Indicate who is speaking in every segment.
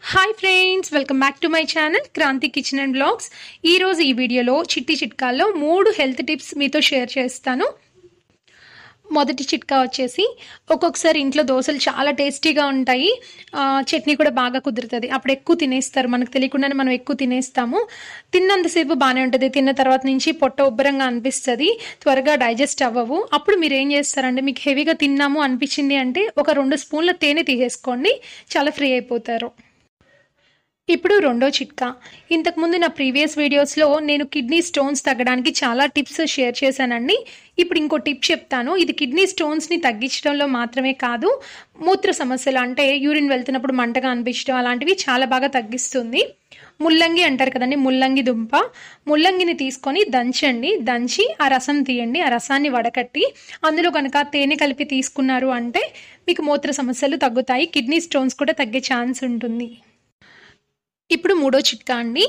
Speaker 1: Hi friends, welcome back to my channel Kranti kitchen and blogs. ఈరోజు ఈ వీడియోలో చిట్టి చిట్కాల్లో 3 హెల్త్ టిప్స్ మీతో షేర్ చేస్తాను. మొదటి చిట్కా వచ్చేసి, ఒక్కొక్కసారి ఇంట్లో దోశలు చాలా టేస్టీగా ఉంటాయి, చట్నీ కూడా బాగా కుదురుతుంది. అప్పుడు ఎక్కువ తినేస్తారు, మనకు తెలియకుండానే మనం ఎక్కువ తినేస్తాము. తిన్నంతసేపు బాగానే ఉంటుంది, తిన్న తర్వాత నుంచి పొట్ట ఉబ్బరంగా అనిపిస్తుంది, త్వరగా డైజెస్ట్ అవ్వవు. అప్పుడు మీరు ఏం చేస్తారంటే, మీకు హెవీగా తిన్నాము అనిపించింది అంటే ఒక 2 స్పూన్ల తేనె తీసేసుకోండి, చాలా ఫ్రీ అయిపోతారు. ఇప్పుడు రెండో చిట్కా. ఇంతకుముందు నా ప్రీవియస్ వీడియోస్లో నేను కిడ్నీ స్టోన్స్ తగ్గడానికి చాలా టిప్స్ షేర్ చేశానండి. ఇప్పుడు ఇంకో టిప్ చెప్తాను. ఇది కిడ్నీ స్టోన్స్ని తగ్గించడంలో మాత్రమే కాదు, మూత్ర సమస్యలు అంటే యూరిన్ వెళ్తున్నప్పుడు మంటగా అనిపించడం అలాంటివి చాలా బాగా తగ్గిస్తుంది. ముల్లంగి అంటారు కదండి, ముల్లంగి దుంప. ముల్లంగిని తీసుకొని దంచి ఆ రసం తీయండి. ఆ రసాన్ని వడకట్టి అందులో కనుక తేనె కలిపి తీసుకున్నారు అంటే మీకు మూత్ర సమస్యలు తగ్గుతాయి, కిడ్నీ స్టోన్స్ కూడా తగ్గే ఛాన్స్ ఉంటుంది. ఇప్పుడు మూడో చిట్కా అండి.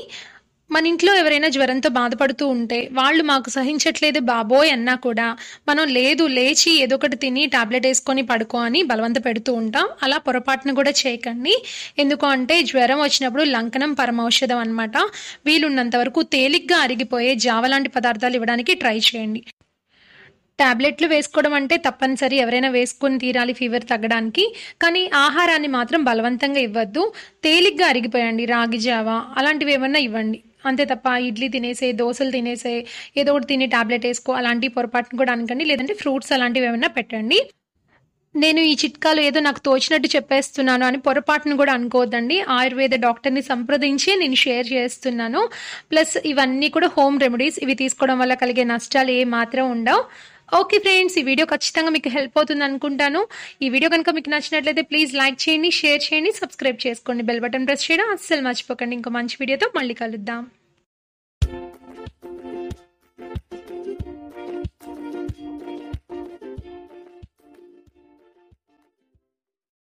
Speaker 1: మన ఇంట్లో ఎవరైనా జ్వరంతో బాధపడుతూ ఉంటే, వాళ్ళు మాకు సహించట్లేదు బాబోయ్ అన్నా కూడా మనం లేదు, లేచి ఏదో ఒకటి తిని టాబ్లెట్ వేసుకొని పడుకో అని బలవంత పెడుతూ ఉంటాం. అలా పొరపాటును కూడా చేయకండి. ఎందుకు అంటే జ్వరం వచ్చినప్పుడు లంకనం పరమౌషధం అనమాట. వీలున్నంత వరకు తేలిగ్గా అరిగిపోయే జావ లాంటి పదార్థాలు ఇవ్వడానికి ట్రై చేయండి. టాబ్లెట్లు వేసుకోవడం అంటే తప్పనిసరి, ఎవరైనా వేసుకొని తీరాలి ఫీవర్ తగ్గడానికి. కానీ ఆహారాన్ని మాత్రం బలవంతంగా ఇవ్వద్దు. తేలిగ్గా అరిగిపోయండి, రాగి జావ అలాంటివి ఏమన్నా ఇవ్వండి, అంతే తప్ప ఇడ్లీ తినేసే, దోశలు తినేసే, ఏదో ఒకటి తిని టాబ్లెట్ వేసుకో అలాంటి పొరపాటును కూడా అనకండి. లేదంటే ఫ్రూట్స్ అలాంటివి ఏమన్నా పెట్టండి. నేను ఈ చిట్కాలు ఏదో నాకు తోచినట్టు చెప్పేస్తున్నాను అని పొరపాటును కూడా అనుకోవద్దండి. ఆయుర్వేద డాక్టర్ని సంప్రదించి నేను షేర్ చేస్తున్నాను. ప్లస్ ఇవన్నీ కూడా హోమ్ రెమెడీస్. ఇవి తీసుకోవడం వల్ల కలిగే నష్టాలు ఏ మాత్రం ఉండవు. ఓకే ఫ్రెండ్స్, ఈ వీడియో ఖచ్చితంగా మీకు హెల్ప్ అవుతుంది అనుకుంటాను. ఈ వీడియో కనుక మీకు నచ్చినట్లయితే ప్లీజ్ లైక్ చేయండి, షేర్ చేయండి, సబ్స్క్రైబ్ చేసుకోండి, బెల్ బటన్ ప్రెస్ చేయడం అస్సలు మర్చిపోకండి. ఇంకో మంచి వీడియోతో మళ్ళీ కలుద్దాం.